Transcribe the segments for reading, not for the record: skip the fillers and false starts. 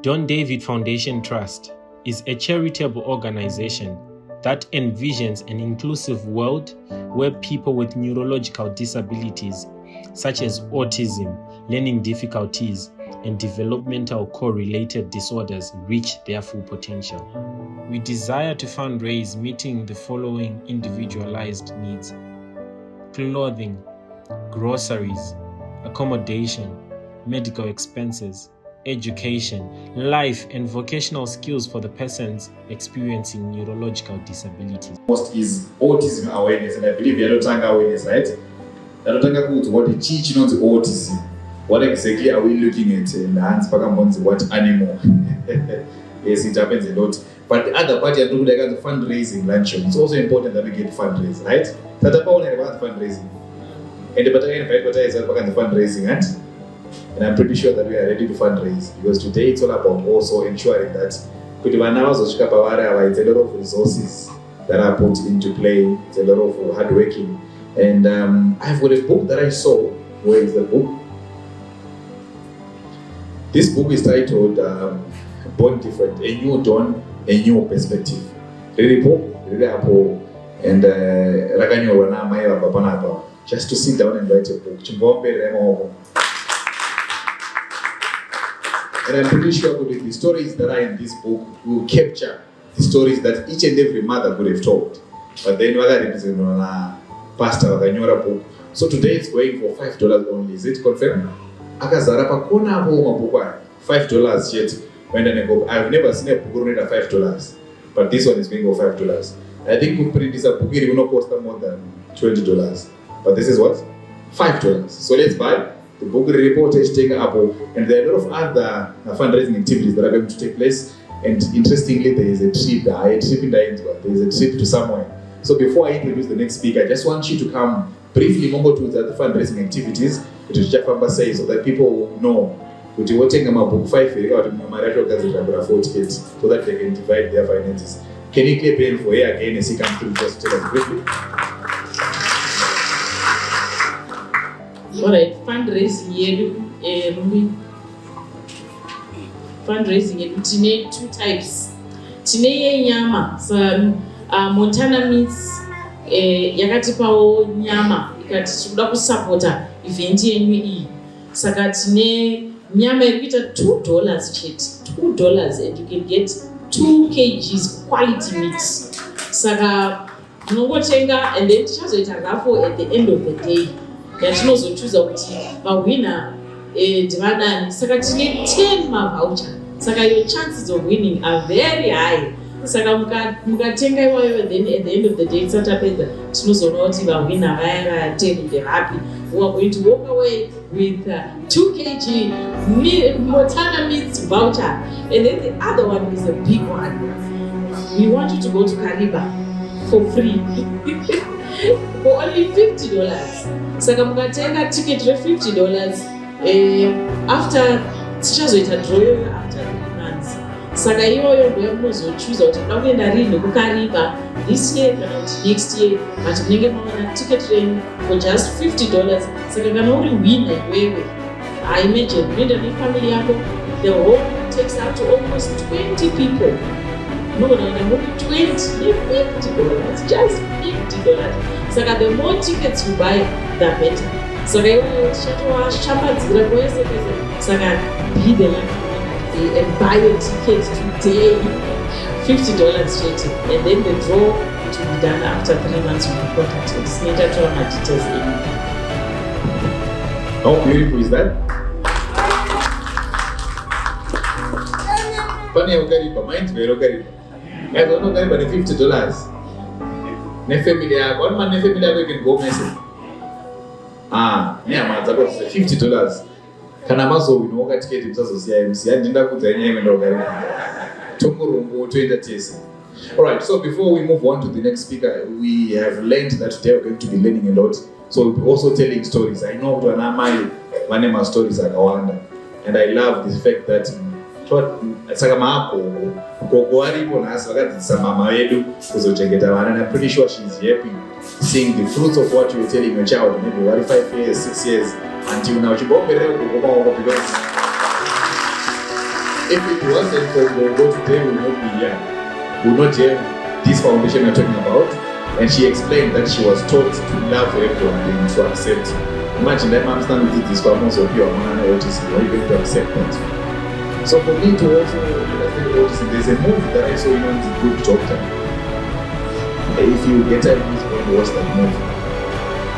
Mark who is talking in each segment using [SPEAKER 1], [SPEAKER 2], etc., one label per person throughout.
[SPEAKER 1] John David Foundation Trust is a charitable organization that envisions an inclusive world where people with neurological disabilities such as autism, learning difficulties, and developmental correlated disorders reach their full potential. We desire to fundraise meeting the following individualized needs: clothing, groceries, accommodation, medical expenses, education, life and vocational skills for the persons experiencing neurological disabilities.
[SPEAKER 2] Most is autism awareness, and I believe Yadotanga awareness, right? Yadotanga goes what the teach not autism. What exactly are we looking at? And Hans Pakamons, what animal? Yes, it happens a lot. But the other part, you're doing like the fundraising luncheon. It's also important that we get fundraising, right? That's about fundraising. And the battalion is about the fundraising, right? And I'm pretty sure that we are ready to fundraise, because today it's all about also ensuring that it's a lot of resources that are put into play. It's a lot of hard working. And I've got a book that I saw. Where is the book? This book is titled Born Different, A New Dawn, A New Perspective. Really Apple, and just to sit down and write a book. And I'm pretty sure that the stories that are in this book will capture the stories that each and every mother could have told. But then what I represent on a pastor book. So today it's going for $5 only. Is it confirmed? $5 yet. I've never seen a book only at $5, but this one is going for $5. I think we print this a book, it will not cost more than $20. But this is what? $5. So let's buy the book report, take up, and there are a lot of other fundraising activities that are going to take place. And interestingly, there is a trip in there is a trip to somewhere. So before I introduce the next speaker, I just want you to come briefly to the fundraising activities, which Jafamba says, so that people will know. Which will take them a book 5 so that they can divide their finances. Can you clap in for here again as he comes through just tell us briefly?
[SPEAKER 3] Alright, fundraising tine 2 types. Tine nyama, so Montana meats yakatipawo nyama ikati tikuda kusupporta event yenyu iyi. Saka tine nyama irikuita $2 chete. $2 and you can get 2 kgs quality meat. Saka unongotenga and then tichazoita rafo at the end of the day. Yatinozochuza kuti vawina ndivanani. Saka tine 10 mavoucher. Saka your chances of winning are very high. Saka mukatenga iwayo, then at the end of the day tisatapedza tinozoona kuti vawina vaya va10 ndevhapi. We are going to walk away with 2 kg Montana meats voucher. And then the other one is a big one. We want you to go to Kariba for free for only $50. Saka mukatenga ticket for $50 after tichazoita draw after 3 months. Saka iyoyo ndio munozochuza kuti munoda kuenda rini kuKariba this year kana kuti next year, but munenge mawana ticket renyu for just $50. Saka kana uri winner iwewe, I imagine unoenda nefamily yako, the whole takes out to almost 20 people. Munogona kuenda muri 20 $50, just $50. Saka the more tickets you buy, the better. Saka iwewe tichatoashambadzira kwese kwese. Saka be the lucky winner and buy your ticket today. $50 straight, and then the draw will be done after 3 months. Will be contacted. Sneaker to my details in.
[SPEAKER 2] How beautiful is that? Funny, mine's very okay. I don't know about the $50. Ne family, one man, ne family, we can go messing. Yeah, man, that's $50. Can I also we know ticket because of CIMC? I didn't put any name in Alright, so before we move on to the next speaker, we have learned that today we're going to be learning a lot. So we'll be also telling stories. I know my name are stories like Awanda. And I love the fact that and I'm pretty sure she's happy seeing the fruits of what you're telling your child, maybe 5 years, 6 years, until now. If it wasn't for Gogo today, we would not be here. We would not have this foundation we're talking about. And she explained that she was taught to love everyone and to accept. Imagine that mom stand with this for most of you are on autism, or even to accept that. So for me to also understand autism, there's a movie that I saw in The Good Doctor. If you get time, please go and watch that movie.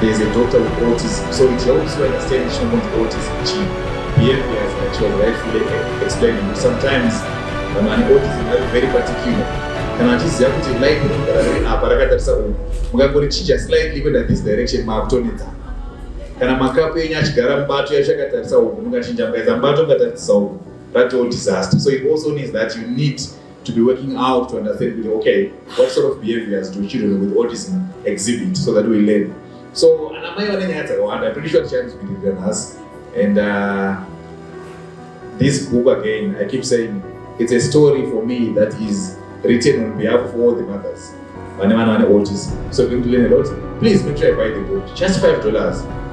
[SPEAKER 2] There's a doctor with autism, so it helps you understand someone's autism behaviors that she was rightfully explaining. Sometimes an autism is very particular. And I just have to like it, slightly even at this direction, that's all disaster. So it also means that you need to be working out to understand, okay, what sort of behaviors do children with autism exhibit so that we learn. So, and I'm pretty sure Chance will be with us. And this book again, I keep saying, it's a story for me that is written on behalf of all the mothers. Autism. So we're going to learn a lot. Please make sure you buy the book. Just $5.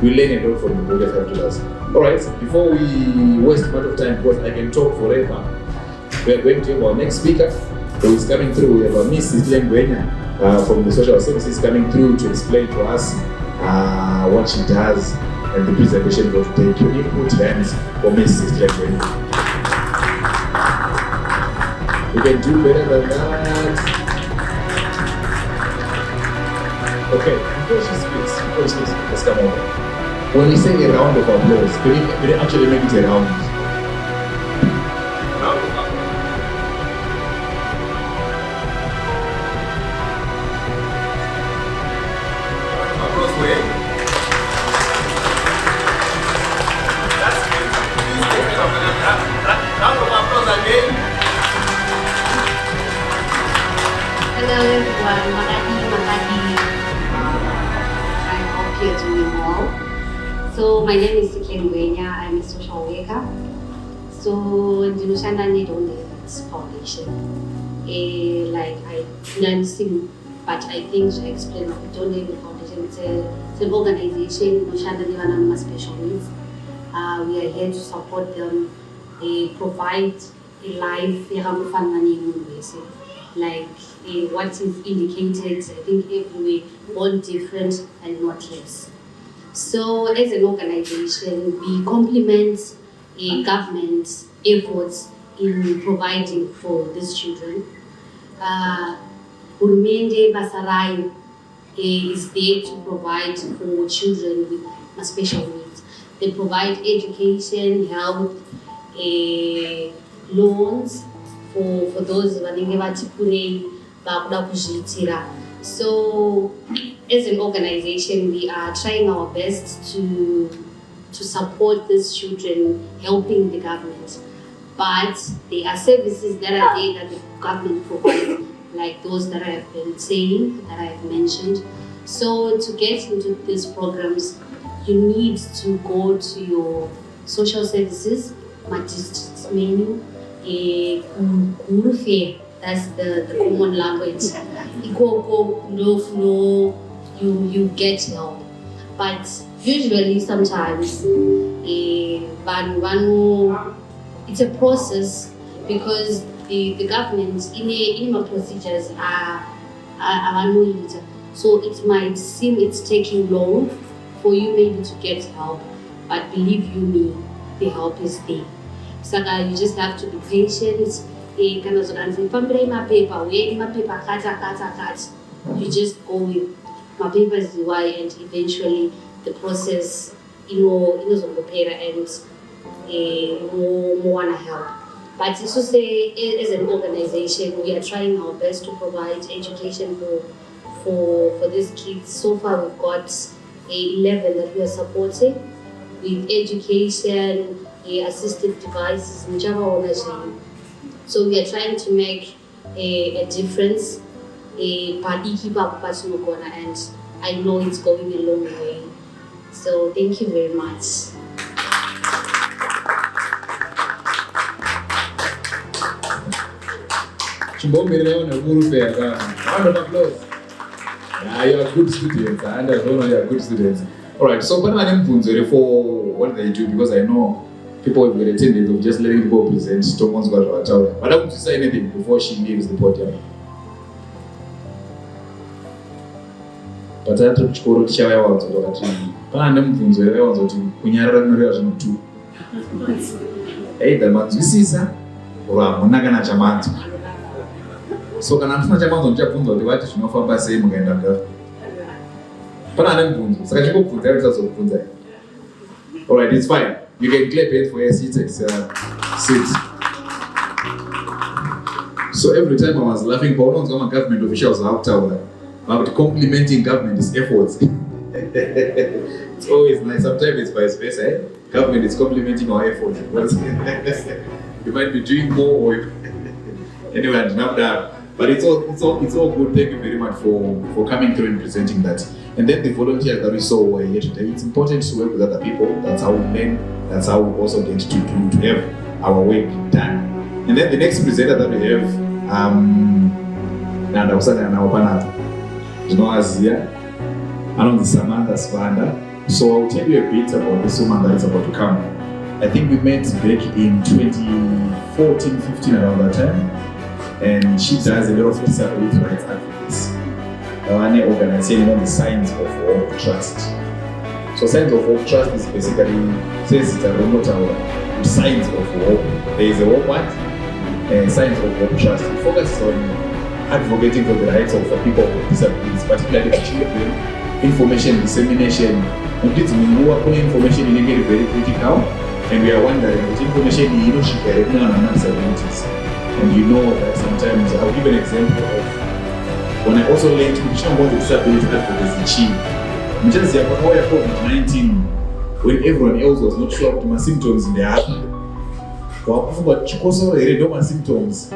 [SPEAKER 2] You learn a lot from the book at $5. Alright, before we waste much of time, because I can talk forever, we are going to have our next speaker who is coming through. We have Miss Sihle from the social services coming through to explain to us what she does and the presentation for today. Can you put hands for Miss Sihle? You can do better than that. Okay, before she speaks, let's come over. When we say a round of applause, can you actually make it a round? Round of applause. Applause way. That's good. Please take it up. Round of applause again.
[SPEAKER 4] Hello everyone, Makati. I hope you're doing well. So my name is Sihle. I'm a social worker. So Nyashanu on the foundation. Like I financing, but I think to explain what we don't need the foundation. It's an organization, Nyashanu special needs. We are here to support them, provide a life, like what is indicated, I think everywhere, born different and not less. So as an organization, we complement government efforts in providing for these children. Urmende Basarai is there to provide for children with special needs. They provide education, health, loans for those who are. So as an organization, we are trying our best to support these children, helping the government. But there are services that are there that the government provides, like those that I have been saying, that I have mentioned. So to get into these programs, you need to go to your social services, district menu, that's the common language. You get help. But usually sometimes it's a process because the government in my procedures are annoying. So it might seem it's taking long for you maybe to get help, but believe you me, the help is there. So you just have to be patient. You just go with my papers why, and eventually the process and more wanna help. But to say as an organization, we are trying our best to provide education for these kids. So far we've got 11 that we are supporting with education, assistive devices, so we are trying to make a difference, and I know it's going a long way. So thank you very much.
[SPEAKER 2] Round of applause. Yeah, you are good students. I understand you are good students. Alright, so for what they do, because I know people have got a tendency of just letting people present, don't want to go to her. But I want to say anything before she leaves the podium. But I took to share out to the tree. Pandem things where I want to Kunyara Mirror too. Hey, the man's Visa or Monagana Chamant. So can I not Chamant on Japun or the white is no for by saying again. Pandem Bunz, so I go put there as of Punza. Alright, it's fine. You can clap it for your seat. So every time I was laughing, Paul's government officials out tower. But complimenting government is efforts. It's always nice. Sometimes it's vice versa. Eh? Government is complimenting our efforts. You might be doing more, or anyway, not that. But it's all good. Thank you very much for coming through and presenting that. And then the volunteers that we saw were here today. It's important to work with other people. That's how we learn. That's how we also get to have our work done. And then the next presenter that we have, Azia, along the Samantha Sibanda. So I'll tell you a bit about this woman that is about to come. I think we met back in 2014-15 around that time, and she does a lot of disability rights advocacy. One organization on the Signs of Hope Trust. So Signs of Hope Trust is basically says it's a remote Signs of Hope. There is a hope what? Signs of Hope Trust. It focuses on advocating for the rights of people with disabilities, particularly for children, information dissemination. And it's information is very critical, and we are wondering what information is shared on disabilities. And you know that sometimes I'll give an example of when I also learned to about the disability advocacy. Just the COVID-19, when everyone else was not sure about my symptoms in their heart. Well, I don't symptoms.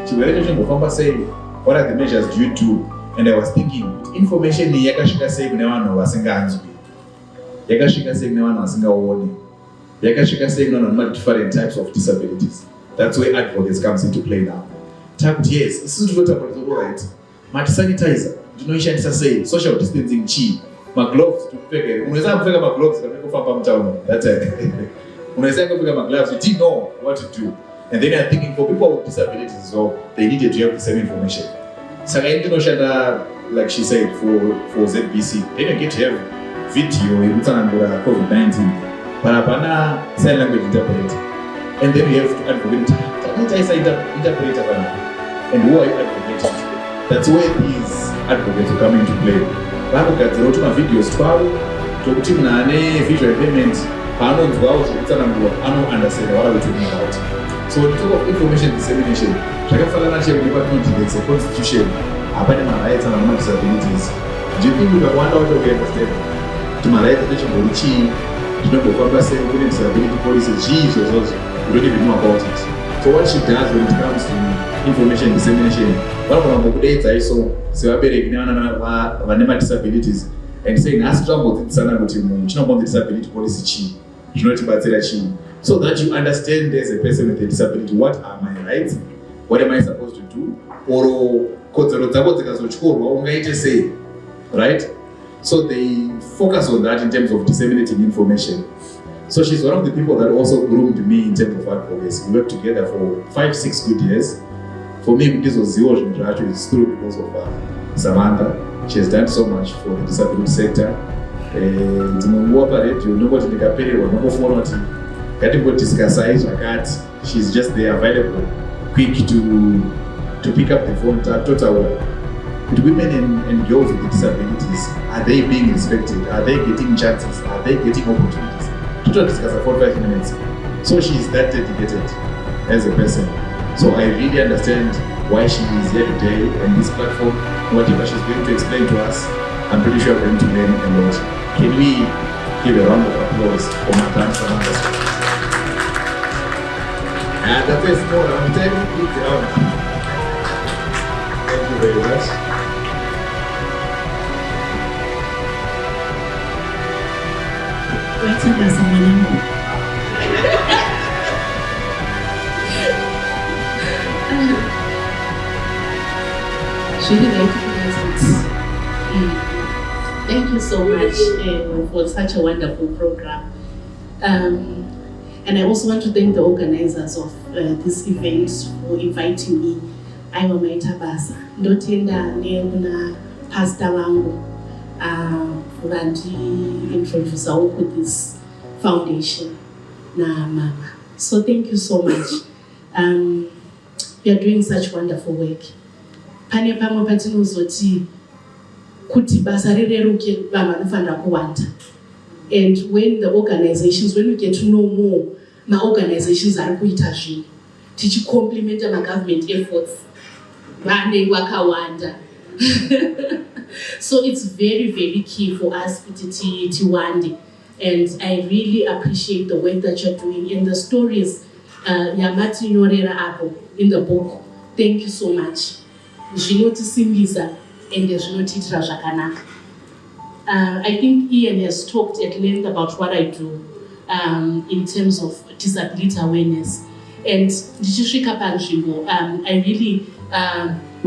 [SPEAKER 2] What are the measures do you do? And I was thinking, information ni yakashika say kunewana wasinganzwi. Yakashika say kunewana wasingawoni. Yakashika say kunewana different types of disabilities. That's where advocacy comes into play now. Yes, this is what about all right. My sanitizer, do you know isha say social distancing chi. My gloves to peke. Unaweza kufika my gloves kama kufamba mtaani. That's it. Unaweza kufika my gloves, you didn't know what to do. And then I'm thinking for people with disabilities, so they needed to have the same information. So I didn't know, like she said, for ZBC, they don't get to have video in COVID-19, but apana sign language interpreter. And then you have to advocate. Interpreter, and who are you advocating? That's where these advocates come into play. Advocates wrote my videos 12 to team na visual payment. I don't understand what are we talking about. So when we talk of information dissemination, department is a constitution about my rights and my disabilities. Do you think we can wonder what we understand? To my rights, to know the disability policy, Jesus, we don't even know about it. So what she does when it comes to information dissemination, one of the dates I saw, disabilities, and saying, ask about the disability policy, so that you understand as a person with a disability, what are my rights, what am I supposed to do, or say, right? So they focus on that in terms of disseminating information. So she's one of the people that also groomed me in terms of advocacy. We worked together for 5-6 good years. For me, this was zero interaction. It's through because of Samantha. She has done so much for the disability sector. She's just there, available, quick to pick up the phone, with women and girls with disabilities. Are they being respected? Are they getting chances? Are they getting opportunities? To discuss for 5 minutes. So she is that dedicated as a person. So I really understand why she is here today and this platform, whatever she's going to explain to us. I'm pretty sure we're going to learn a lot. Can we give a round of applause for my time, Samantha? And the first one, I'm telling you, thank you very much.
[SPEAKER 3] Thank you so much for such a wonderful program.
[SPEAKER 5] And I also want to thank the organizers of this event for inviting me. I'm Memory Mutambara. Ndotenda nekuna pastor wangu introduce with this foundation na mama. So thank you so much. You are doing such wonderful work. Pane pamwe patinozoti kuti basa rireruke vanhu vanofanira kuwanda. And when the organizations, when we get to know more, my organizations are kuita zvinhu tichi complement my government efforts. Vane wakawanda. So it's very, very key for us kuti tiwande. And I really appreciate the work that you're doing and the stories yamati nyorera apo in the book. Thank you so much. Zvinotisimbisa and zvinotitira zvakanaka. I think Ian has talked at length about what I do in terms of disability awareness. And ndichisvika panzvimbo, I really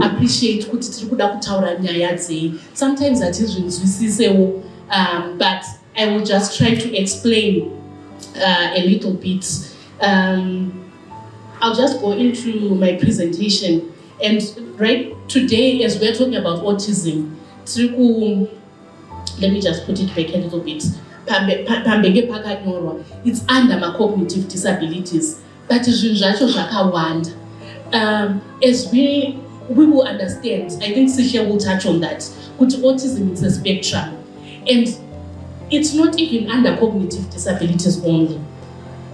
[SPEAKER 5] appreciate kuti tiri kuda kutaura nyaya dzei. Sometimes hatizvinzwisisewo, but I will just try to explain a little bit. I'll just go into my presentation. And right today, as we're talking about autism, let me just put it back a little bit. It's under my cognitive disabilities, but as we will understand, I think Sihle will touch on that. Autism is a spectrum, and it's not even under cognitive disabilities only.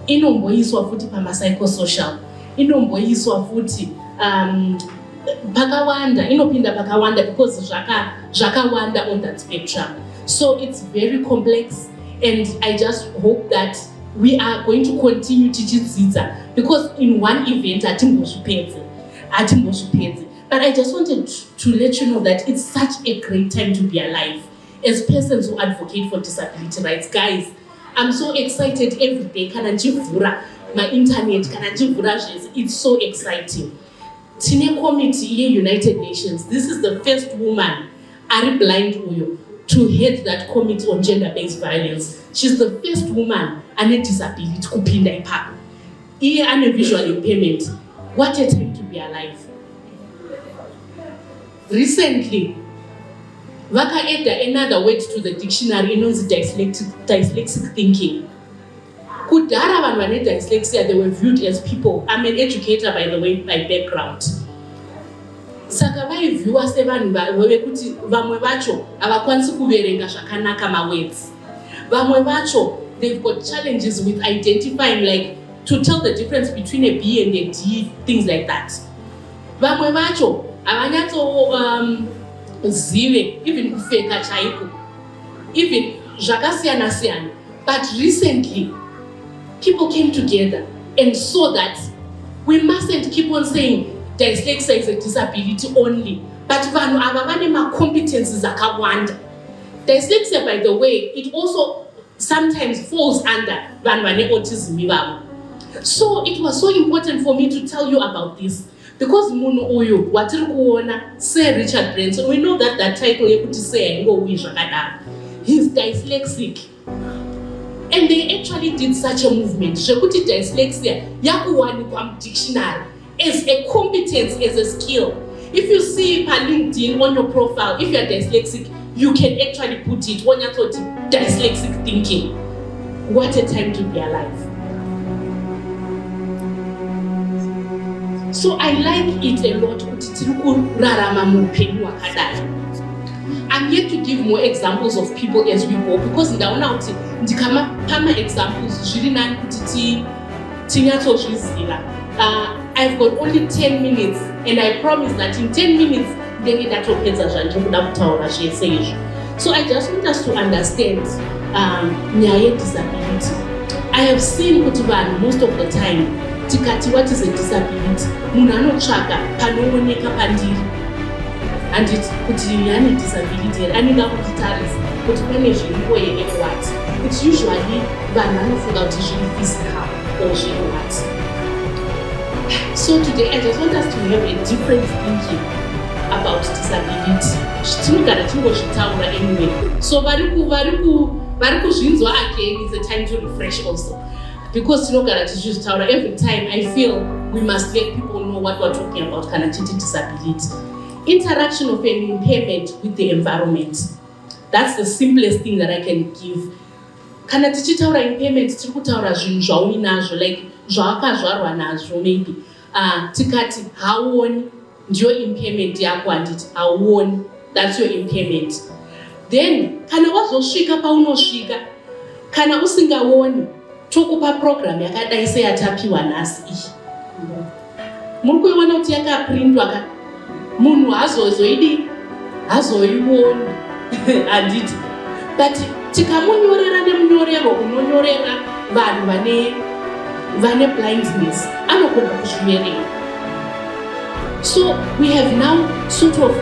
[SPEAKER 5] Inomboiswa futi pama psychosocial, inomboiswa futi pakawanda, inopinda pakawanda because zvakawanda on that spectrum. So it's very complex, and I just hope that we are going to continue tichidzidza, because in one event atimbozvipedze. But I just wanted to let you know that it's such a great time to be alive. As persons who advocate for disability rights, guys, I'm so excited every day. Kana ndivhura my internet, kana ndivhura zvese, it's so exciting. Tine committee in United Nations. This is the first woman, Ari Blind Uyo, to head that committee on gender-based violence. She's the first woman ane disability kupinda ipapo. Iye ane visual impairment. What a time to be alive. Recently, vakaeda another word to the dictionary inonzi dyslexic thinking. Kudhara vanhu vane dyslexia, they were viewed as people. I'm an educator, by the way, by background. Saka vaivhiwa sevanhu vekuti vamwe vacho havakwanisi kuverenga zvakanaka mawords. Vamwe vacho, they've got challenges with identifying, like to tell the difference between a B and a D, things like that. Vamwe vacho havanyatsozive even kufeka chaiko, even zvakasiyana siyana. But recently, people came together and saw that we mustn't keep on saying dyslexia is a disability only, but vanhu ava vane ma-competences akawanda. Dyslexia, by the way, it also sometimes falls under vanhu vane autism ivavo. So it was so important for me to tell you about this, because munhu uyu watiri kuona Sir Richard Branson, we know that title yekuti Sir ngouyi zvakadaro, he's dyslexic. And they actually did such a movement. Zvekuti dyslexia yakuwanikwa mudictionary as a competence, as a skill. If you see per LinkedIn on your profile, if you're dyslexic, you can actually put it on your thought, dyslexic thinking. What a time to be alive. So I like it a lot. I'm here to give more examples of people as we go, because ndaona kuti ndikama examples zviri nani kuti tinyatsozviziva. I've got only 10 minutes, and I promise that in 10 minutes ndenge ndatopedza zvandiri kuda kutaura zvese izvi. So I just want us to understand nyaya disability. I have seen kuti vanhu most of the time tikati what is a disability, munhu anotsvaka panooneka pandiri. And it's kuti yani disability, anoda kutitarisa kuti pane zviripo here what. It's usually vanhu vanofunga kuti zviri physical or zviri what. So today I just want us to have a different thinking about disability. Tinogara tingozvitaura anyway. So vari kuzvinzwa again, is a time to refresh also. because tinogara tichizvitaura every time, I feel we must let people know what we're talking about kana tichiti disability. Interaction of an impairment with the environment. That's the simplest thing that I can give. Kana tichitaura impairment, tiri kutaura zvinhu zvauinazvo, like zvawakazvarwa nazvo maybe. Tikati hauoni ndiyo impairment yako handiti, hauoni, that's your impairment. Then kana wazosvika paunosvika, kana usingaoni, tokupa program yakadai seyatapiwa nhasi iyi. Muri kuiona kuti yakaprintwa ka munhu hazoioni handiti, but tikamunyorera nemunyorero unonyorera vanhu vane blindness anogona kuzviverenga. So we have now sort of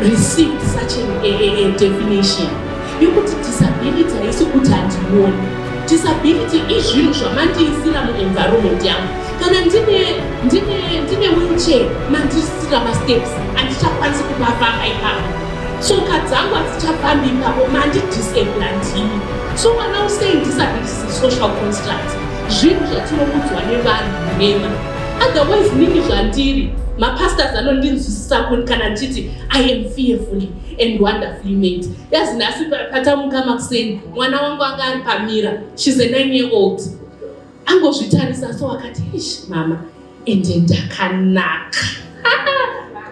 [SPEAKER 5] received such a definition yokuti disability haisi kuti handioni. Disability izvinhu zvamandiisira muenvironment yangu. Kana ndine wheelchair mandisira masteps handichakwanisi kupafamba ipapo, tsoka dzangu hadzichafambi ipapo, mandidisabla ndini. So we're now saying disability is a social construct, zvinhu zvatinokudzwa nevanhu rema. Otherwise nini zvandiri mapastors anondinzwisisa kana ndichiti I am fearfully and wonderfully made. Yazi nhasi patamuka makuseni mwana wangu anga ari pamira, she's a 9-year-old, angozvitarisa so akati ish mama ende ndakanaka.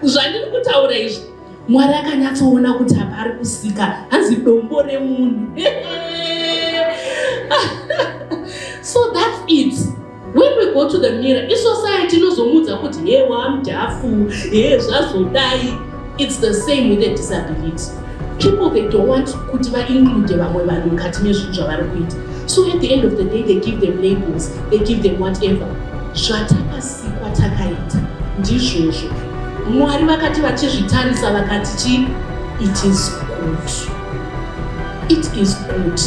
[SPEAKER 5] Zvandiri kutaura izvi Mwari akanyatsoona kuti hapari kusika, hanzi dombo remunhu. So that's it. When we go to the mirror, in society inozomudza kuti hey wamdafu, hey zvazodai. It's the same with the disability. People, they don't want kuti va-include vamwe vanhu mukati mezvinhu zvavari kuita. So at the end of the day, they give them labels, they give them whatever. Zvatakasikwa takaita ndizvozvo. Mwari vakati vachizvitarisa vakati chi, it is good. It is good.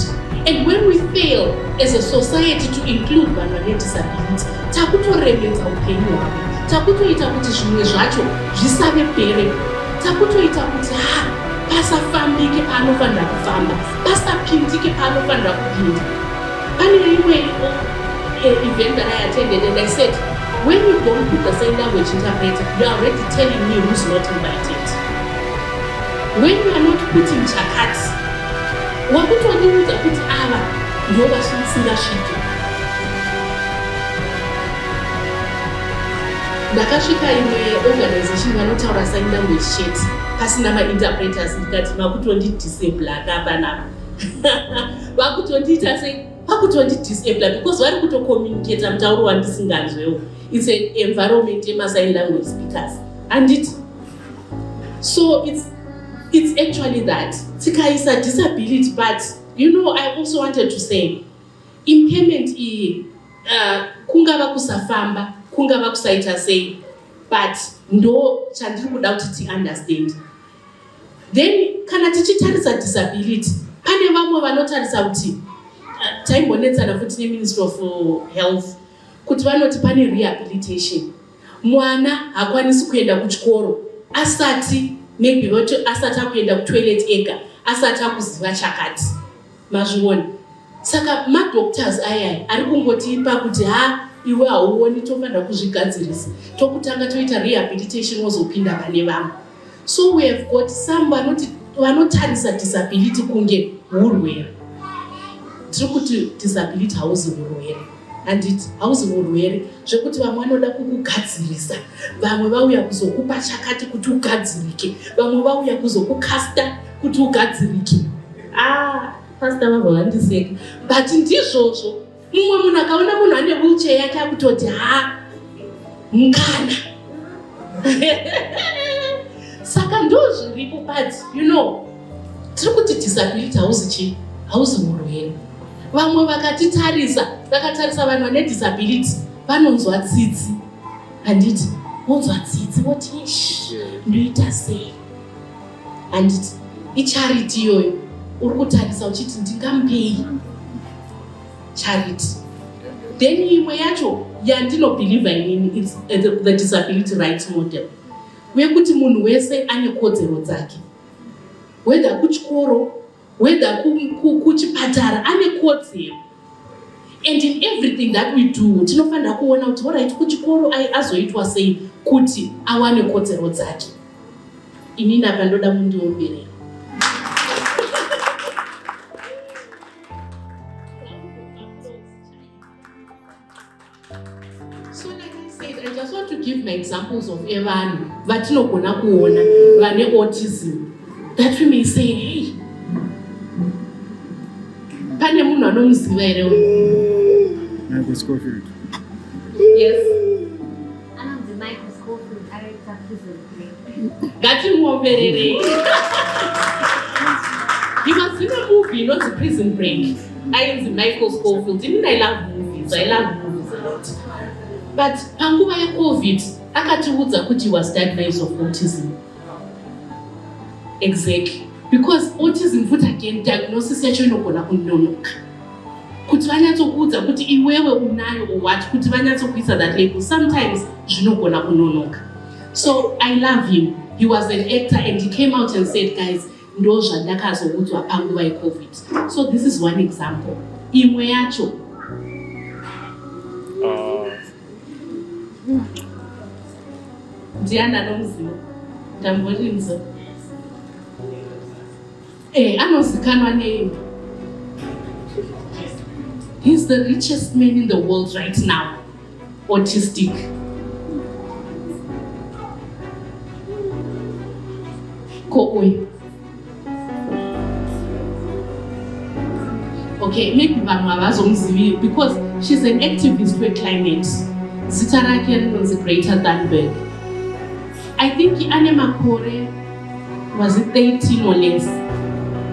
[SPEAKER 5] And when we fail as a society to include vanhu vane disability, takutoremedza upenyu hwavo, takutoita kuti zvimwe zvacho zvisave bere, takutoita kuti pasafambike paanofanira kufamba, pasapindike paanofanira kupinda. Pane imwe event that I attended and I said, when you don't put the sign language interpreter, you are already telling me who's not invited. When you are not putting chakati, wakutoniudza kuti ava ndivo vasingasviki. Ndakasvika imwe organization vanotaura sign language chete pasina ma-interpreters, ndikati makutondidisabla akapanapa. Vakutondiita sei? Vakutondidisabla because vari kutocommunicate mutauro wandisinganzwewo. It's an environment yema-sign language speakers. And so it's actually that. Tikaisa disability, but you know, I also wanted to say, impairment kungava kusafamba, kungava kusaita sei, but ndo chandiri kuda kuti ti understand. Then kana tichitarisa disability, pane vamwe vanotarisa kuti taimbonetsana futi neMinistry of Health kuti vanoti pane rehabilitation. Mwana hakwanisi kuenda kuchikoro asati maybe asati akuenda kutoilet ega, asati akuziva chakati. Mazviona. Saka madoctors aya ari kungotipa kuti iwe hauoni, tofanira kuzvigadzirisa, tokutanga toita rehabilitation wozopinda pane vamwe. So we have got some vanotarisa disability kunge urwere. Tiri kuti disability hauzi urwere. And hauzi urwere zvekuti vamwe vanoda kukugadzirisa, vamwe vauya kuzokupa chakati kuti ugadzirike, vamwe vauya kuzokukasta kuti ugadzirike. Pastor vava vandiseka, but ndizvozvo mumwe munhu akaona munhu ane wheelchair yake akutoti mukana. Saka ndo zviripo, but you know, tiri kuti disability hauzi urwere. Vamwe vakatarisa vanhu vane disability vanonzwa tsitsi. Handiti vonzwa tsitsi voti ndoita sei. Handiti icharity iyoyo uri kutarisa uchiti ndingamupei charity. Then imwe yacho yandinobhelieve inini, it's the disability rights model, wekuti munhu wese ane kodzero dzake, whether kuchikoro, whether kuchipatara, ane kodzero. And in everything that we do, tinofanira kuona kuti alright kuchikoro azoitwa sei kuti awane kodzero dzake. Inini apa ndoda mundiomberera. So like I said, I just want to give my examples of vanhu vatinogona kuona vane autism, that we may say, hey, pane munhu anomuziva here
[SPEAKER 6] Michael Schofield.
[SPEAKER 5] Yes.
[SPEAKER 4] Anonzi Michael Schofield akaita prison break.
[SPEAKER 5] Ngatimuomberere. He was in a movie, not a prison break. Ainzi Michael Schofield. I love movies. I love movies a lot. But panguva yeCovid, akatiudza kuti he was diagnosed of autism. Exactly. Because autism, futhi again, diagnosis yacho inogona kunonoka. Kuti vanyatsokuudza kuti iwewe unayo or what, kuti vanyatsokuisa that label, sometimes zvinogona kunonoka. So I love him. He was an actor and he came out and said, guys, ndo zvandakazoudzwa panguva yeCovid. So this is one example. Imwe yacho. Ndiana nomziva. Ndamborinzo. Anozikanwa nei. He's the richest man in the world right now. Autistic. Kooi. Okay, maybe vanhu havazomzivi because she's an activist for climate. Zita rake rinonzi Greta Thunberg. I think ane makore, was it 13 or less?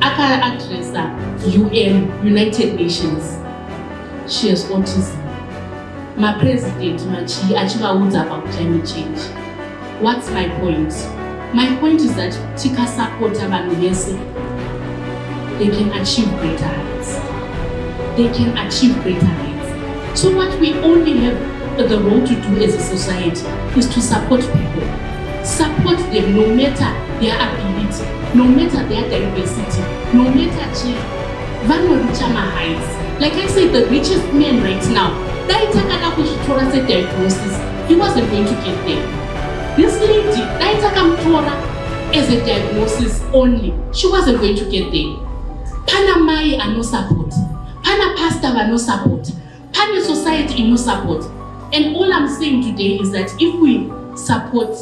[SPEAKER 5] Aka-addressa UN, United Nations. She has autism. My president, achivaudza about climate change. What's my point? My point is that tika support vanhu vese, they can achieve greater heights. They can achieve greater heights. So what we only have the role to do as a society is to support people. Support them no matter their ability, no matter their diversity, no matter vanoreacha heights. Like I said, the richest man right now, daitakada kuzvitora diagnosis, he wasn't going to get there. This lady, daitakamtora as a diagnosis only, she wasn't going to get there. Pana mai ano support, pana pastor ano support, pana society no support. And all I'm saying today is that if we support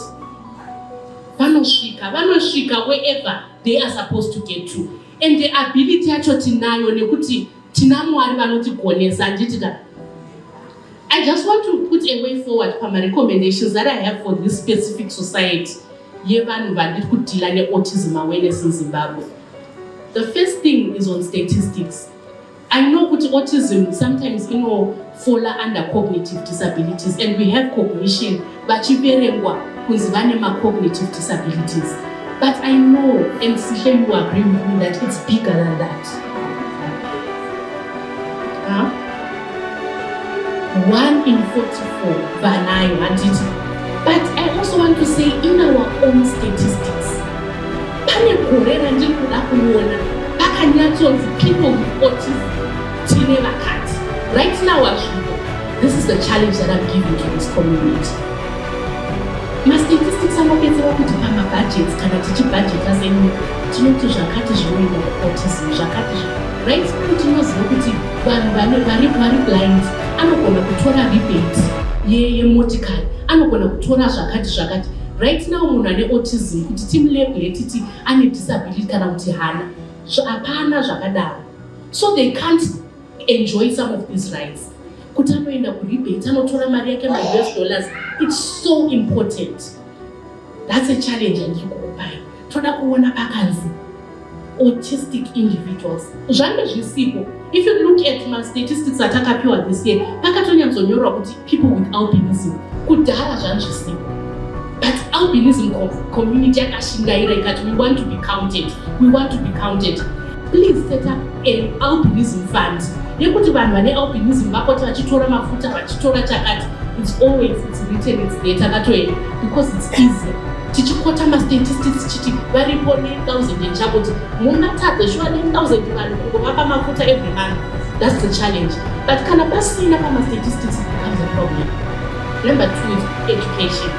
[SPEAKER 5] vanosvika wherever they are supposed to get to, and the ability yacho tinayo nekuti tina Mwari vanotigonesa anditida. I just want to put a way forward for my recommendations that I have for this specific society. Yevanhu vari kudila ne-autism awareness in Zimbabwe. The first thing is on statistics. I know that autism sometimes fall under cognitive disabilities, and we have cognition, but cognitive disabilities. But I know, and Sihle, you agree with me, that it's bigger than that. 1 in 44 vanayo handiti. But I also want to say, in our own statistics, pane gore randikuda kuona pakanyatsonzi people with autism tine vakati. Right now, this is the challenge that I'm giving to this community. My statistics anopedzera kuti pamabudgets kana tichibudgeta senyika tinoti zvakati zvinoenda autism zvakati. Right now tinoziva kuti vanhu vari blind anogona kutora rebate yemotikari, anogona kutora zvakati. Right now munhu ane autism kuti timulabel titi ane disability kana kuti hana, hapana zvakadaro. So they can't enjoy some of these rights. Kuti anoenda kurebate anotora mari yake $US, it's so important. That's a challenge andikukupai. Toda kuona pakanzi autistic individuals zvange zvisipo. If you look at my statistics atakapiwa this year, pakatonyatsanyorwa kuti people with albinism kudhara zvange zvisipo. But albinism community yakashingaira ikati we want to be counted. Please set up an albinism fund. Yekuti vanhu vane albinism vakoti vachitora mafuta vachitora chakati. It's written, it's there takatoenda because it's easy. Tichikota statistics chiti varipo 9,000 echako kuti mungatadza shuwa 9,000 vanhu kuvapa mafuta every month. That's the challenge. But kana pasina pama statistics becomes a problem. Number 2 is education.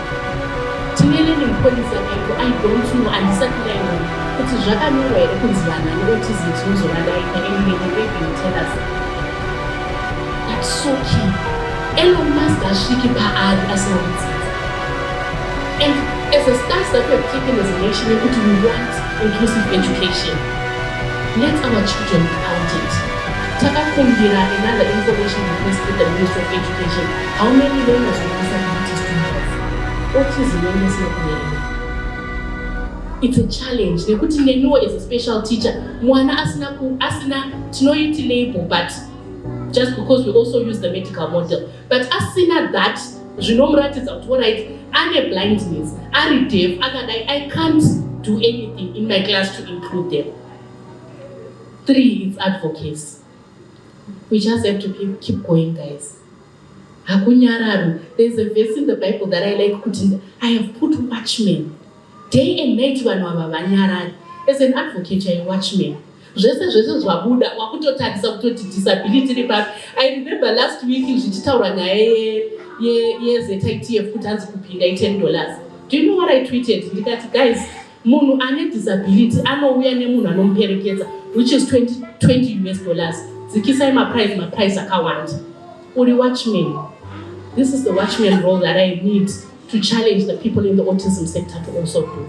[SPEAKER 5] Tinelearning policy yako, I don't know, andisakulayo kuti zvakanyorwa here kunzi vana neautism tinozoradaika and they will tell us. That's so key. Elon Musk ashiki paari asina kudzidza. And as a stance that we have taken as a nation, we want inclusive education. Let our children be counted. Takakumbira another information request with the Ministry of Education. How many learners with disabilities do you have? Autism learners not. It's a challenge. Nekuti neno as a special teacher, mwana asina tinoiti label, but just because we also use the medical model. But asina that, zvinomratidza kuti alright, ane blindness, ari deaf, I can't do anything in my class to include them. 3 is advocacy. We just have to keep going, guys. There's a verse in the Bible that I like putting. I have put watchmen. Day and night vanhu ava vanyarari. As an advocate, I watchmen. Zvese zvabuda wakutotarisa kutoti disability ripapi. I remember last week zvichitaura nyaya yeZITF kuti hanzi kupinda $10. Do you know what I tweeted? Ndikati, guys, munhu ane disability anouya nemunhu anomuperekedza, which is $20. Zikisai maprice akawanda. Uri watchman. This is the watchman role that I need to challenge the people in the autism sector to also do.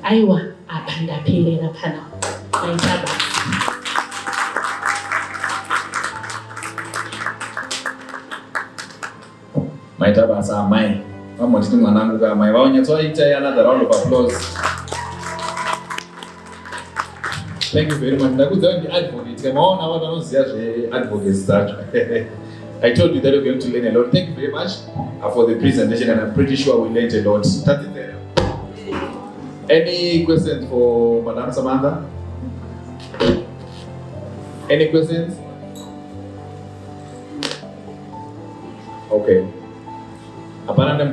[SPEAKER 5] Aiwa apanda pelera pana. Maitaba.
[SPEAKER 2] Maitaba sa mai. Vamotiti mwanangu ka mai. Vaonyatsoita another round of applause. Thank you very much. Ndakudza ndi advocate. Kamaona watu vanoziya zveadvocacy dzacho. I told you that we're going to learn a lot. Thank you very much for the presentation, and I'm pretty sure we learned a lot. Any questions for Madam Samantha? Any questions? Okay. Apparently,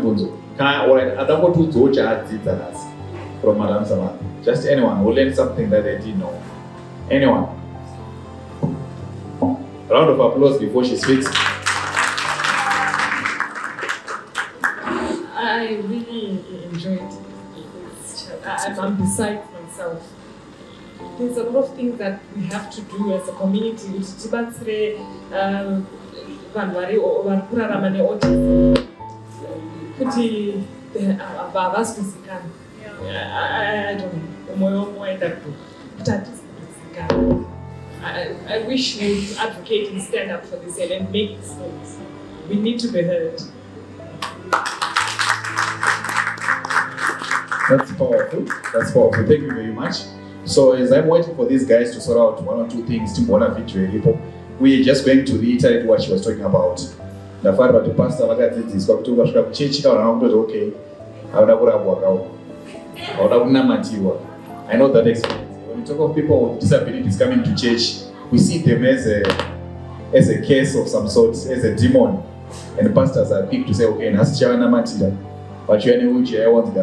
[SPEAKER 2] from Madam Samantha. Just anyone who learned something that they didn't know. Anyone? Round of applause before she speaks.
[SPEAKER 7] I really enjoyed this. I'm beside myself. There's a lot of things that we have to do as a community. I don't know. I wish we would advocate and stand up for this and make this noise. We need to be heard.
[SPEAKER 2] That's powerful. That's powerful. Thank you very much. So as I'm waiting for these guys to sort out one or two things, we're just going to reiterate what she was talking about. The fact that the pastor okay. I know that experience. When we talk of people with disabilities coming to church, we see them as a case of some sort, as a demon. And pastors are quick to say, okay, but you I want to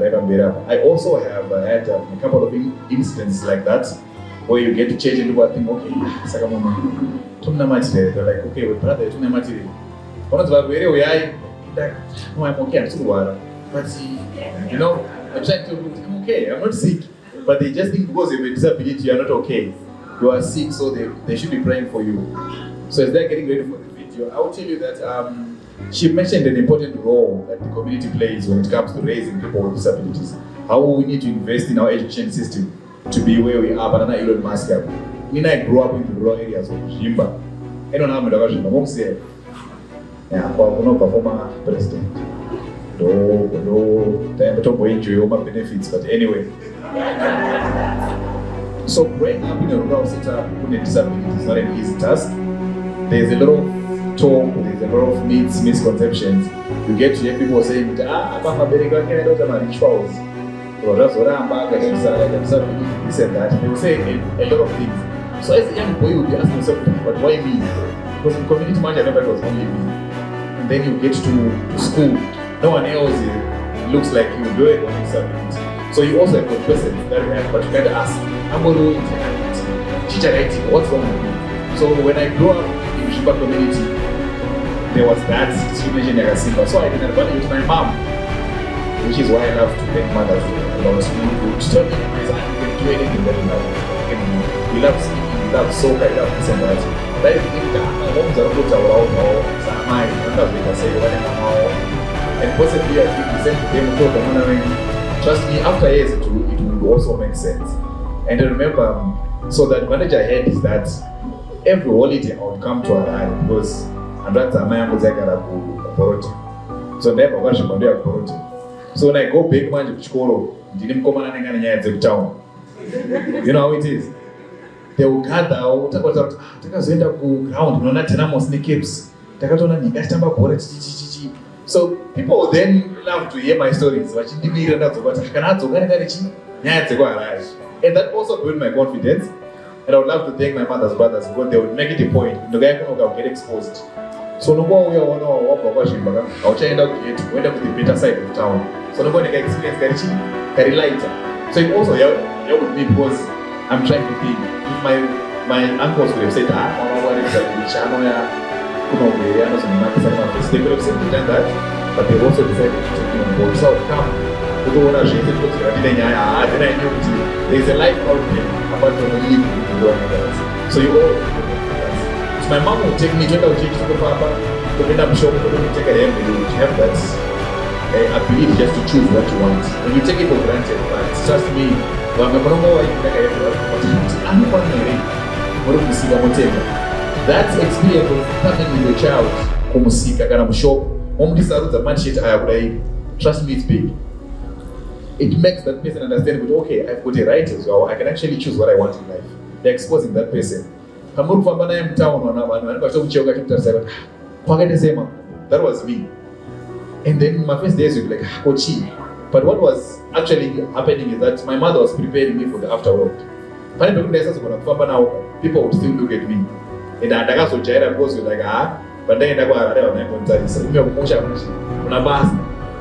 [SPEAKER 2] I also have had a couple of instances like that, where you get to church and people think, okay, they're like, okay, we're brother, I'm okay, I'm still but you know, I'm trying to I'm okay, I'm not sick. But they just think because you have a disability, you're not okay. You are sick, so they should be praying for you. So as they're getting ready for the video, I will tell you that she mentioned an important role that the community plays when it comes to raising people with disabilities. How we need to invest in our education system to be where we are. But Elon Musk, I grew up in the rural areas of Zimba. I don't know how to say. Yeah, but no former president. No, time to enjoy all my benefits. But anyway. So growing up in a rural setup with a disability is not an easy task. There's a lot of talk, there's a lot of myths, misconceptions. You get to hear people saying, this and that. They will say a lot of things. So as a young boy, you will be asking yourself, but why me? Because in community much I never was only me. And then you get to school, no one else looks like you, you're a disability. So you also have questions that you have, but you can't ask, what's wrong with me? So when I grew up in the Shimba community, there was that discrimination against. So I did advantage with my mom, which is why I love to thank mothers a lot. To tell me, you can do anything that you love. You love singing, you love soccer, you love this and that. But if you homes are put around now, and possibly I think the same thing to them. Trust me, after years it will also make sense. And I remember, so the advantage I had is that every holiday I would come to Harare because that's my uncle Poroti. So never watch him do Poroti. So when I go back man to school, didn't come on and town. You know how it is. They will gather out, take us into ground, no not tenamos nikips. So people will then love to hear my stories. And that also built my confidence. And I would love to thank my mother's brothers because they would make it a point. The guy will get exposed. So no more we are on our I'll change out to end up with the better side of town. So no one can experience very lighter. So it also helped with me because I'm trying to think. If my uncles would have said, they could have simply done that, but they also decided to take me on board. So come, we don't want to share it with you. There's a life out there apart from the living in the world. So you all, so my mom would take me to the papa, to end up shop, to take a hand, you have that ability just to choose what you want. When you take it for granted, but trust me, that experience of coming with a child, trust me, it's big. It makes that person understand that, okay, I've got a right as well. I can actually choose what I want in life. They're exposing that person. That was me. And then my first days would be like, Kochi. But what was actually happening is that my mother was preparing me for the afterworld. People would still look at me. And I got so tired because you're like, but then I go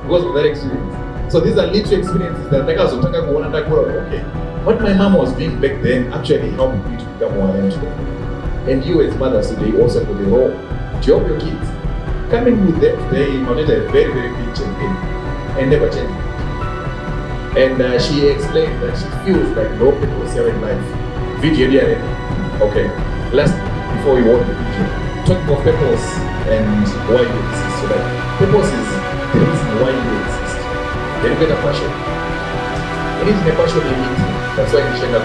[SPEAKER 2] because of that experience. So these are little experiences that make us okay. What my mom was doing back then actually helped me to become more today. And you as mothers today also have the role to help your kids. Coming with them today, Moneta a very, very big champion and never changed. And she explained that she feels like no people here in life. Video there. Okay. Last before we watch the video, talking of purpose and why you exist. So that purpose is the reason why you exist. Then you get a passion. It is a passion in it. That's why you share that.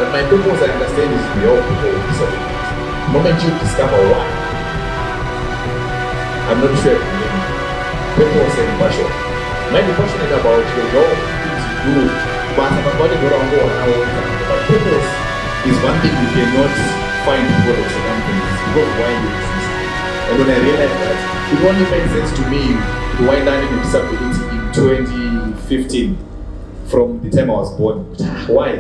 [SPEAKER 2] But my purpose, I understand, is to help people with disabilities. The moment you discover why, I'm not sure if you know. Purpose and passion. Might be passionate about your job, things you do, but I'm about to go around but purpose is one thing you cannot find before the circumstances because why you exist. And when I realized that, it only made sense to me to wind down in disability in 2015 from the time I was born. Why?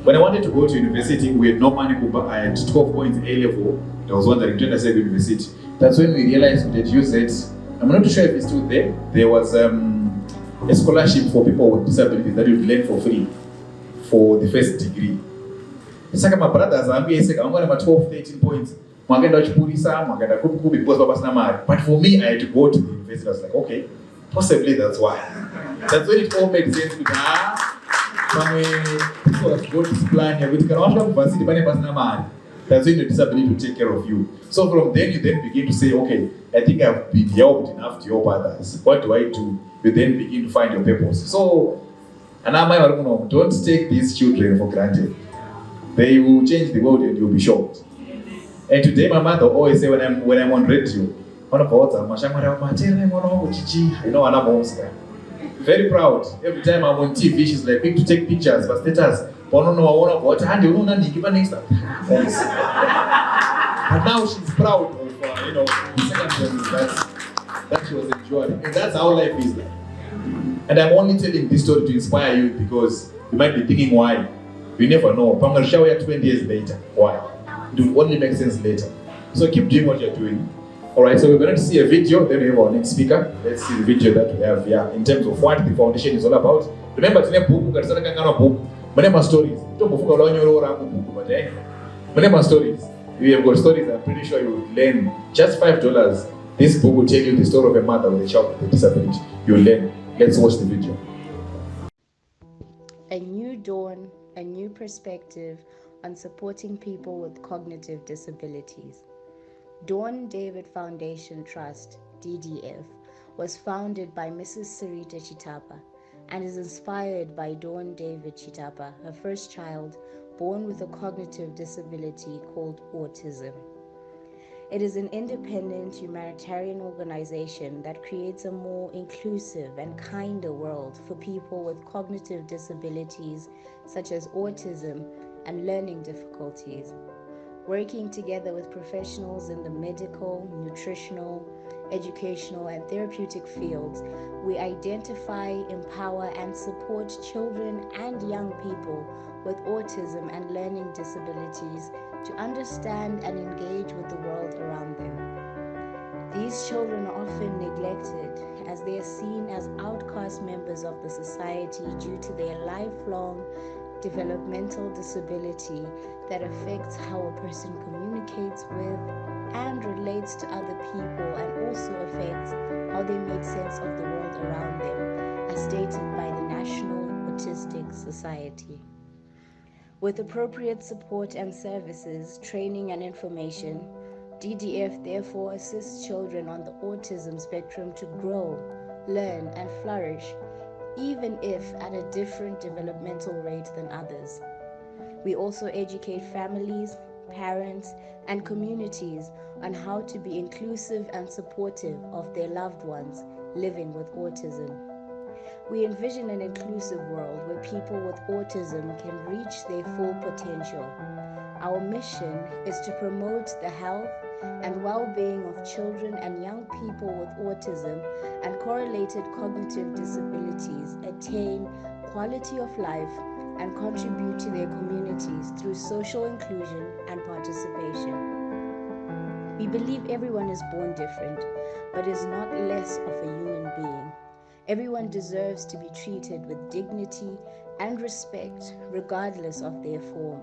[SPEAKER 2] When I wanted to go to university, we had no money. I had 12 points A level. I was wondering, when I said university. That's when we realized we had used it. I'm not sure if it's still there. There was a scholarship for people with disabilities that you learn for free for the first degree. It's like my brothers, I'm going to 12, 13 points. But for me, I had to go to the university. I was like, okay, possibly that's why. That's when it all made sense. People have got this plan. That's when the disability will take care of you. So from then, you then begin to say, okay, I think I've been helped enough to help others. What do I do? You then begin to find your purpose. So, don't take these children for granted. They will change the world and you'll be shocked. And today my mother always say when I'm on radio, very proud. Every time I'm on TV, she's like, quick to take pictures for status. But now she's proud of the circumstances that she was enjoying. And that's how life is like. And I'm only telling this story to inspire you because you might be thinking why. You never know. I'm going to show you 20 years later. Why? It will only make sense later. So keep doing what you're doing. Alright, so we're going to see a video, then we have our next speaker. Let's see the video that we have here in terms of what the foundation is all about. Remember, today book, book. Many stories. Many stories. You have got stories, I'm pretty sure you will learn. Just $5. This book will tell you the story of a mother with a child with a disability. You'll learn. Let's watch the video.
[SPEAKER 8] A new dawn, a new perspective on supporting people with cognitive disabilities. Dawn David Foundation Trust, DDF, was founded by Mrs. Sarita Chitapa and is inspired by Dawn David Chitapa, her first child, born with a cognitive disability called autism. It is an independent humanitarian organization that creates a more inclusive and kinder world for people with cognitive disabilities such as autism and learning difficulties. Working together with professionals in the medical, nutritional, educational, and therapeutic fields, we identify, empower, and support children and young people with autism and learning disabilities to understand and engage with the world around them. These children are often neglected as they are seen as outcast members of the society due to their lifelong developmental disability that affects how a person communicates with and relates to other people, and also affects how they make sense of the world around them, as stated by the National Autistic Society. With appropriate support and services, training and information, DDF therefore assists children on the autism spectrum to grow, learn, and flourish, even if at a different developmental rate than others. We also educate families, parents, and communities on how to be inclusive and supportive of their loved ones living with autism. We envision an inclusive world where people with autism can reach their full potential. Our mission is to promote the health and well-being of children and young people with autism and correlated cognitive disabilities attain quality of life and contribute to their communities through social inclusion and participation. We believe everyone is born different, but is not less of a human being. Everyone deserves to be treated with dignity and respect, regardless of their form.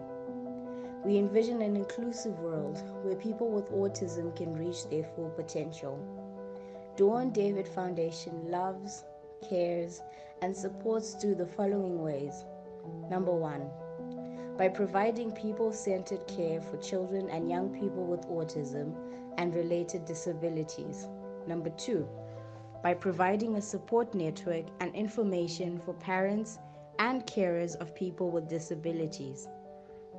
[SPEAKER 8] We envision an inclusive world where people with autism can reach their full potential. Dawn David Foundation loves, cares, and supports through the following ways. Number 1, by providing people-centered care for children and young people with autism and related disabilities. Number 2, by providing a support network and information for parents and carers of people with disabilities.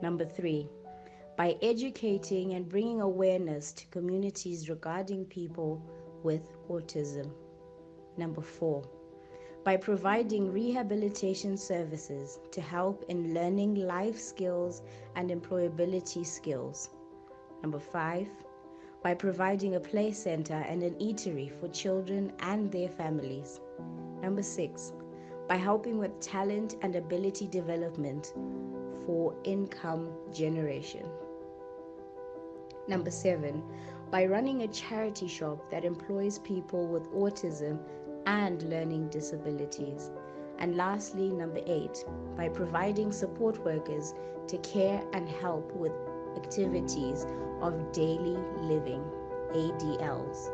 [SPEAKER 8] Number 3, by educating and bringing awareness to communities regarding people with autism. Number 4, by providing rehabilitation services to help in learning life skills and employability skills. Number 5, by providing a play center and an eatery for children and their families. Number 6, by helping with talent and ability development for income generation. Number 7, by running a charity shop that employs people with autism and learning disabilities. And lastly, number 8, by providing support workers to care and help with activities of daily living, ADLs.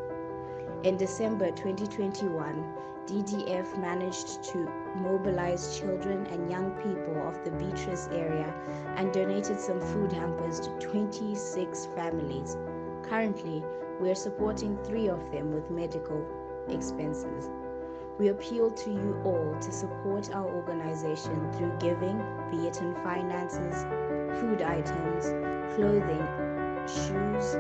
[SPEAKER 8] In December 2021, DDF managed to mobilize children and young people of the Beatrice area and donated some food hampers to 26 families. Currently, we are supporting 3 of them with medical expenses. We appeal to you all to support our organization through giving, be it in finances, food items, clothing, shoes,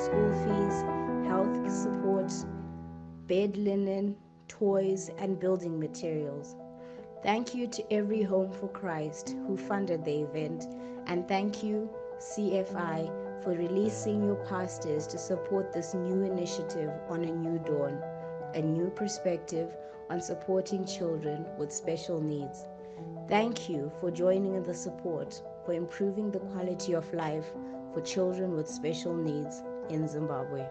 [SPEAKER 8] school fees, health support, bed linen, toys, and building materials. Thank you to Every Home for Christ who funded the event, and thank you, CFI, for releasing your pastors to support this new initiative on A New Dawn, a new perspective on supporting children with special needs. Thank you for joining in the support for improving the quality of life for children with special needs in Zimbabwe.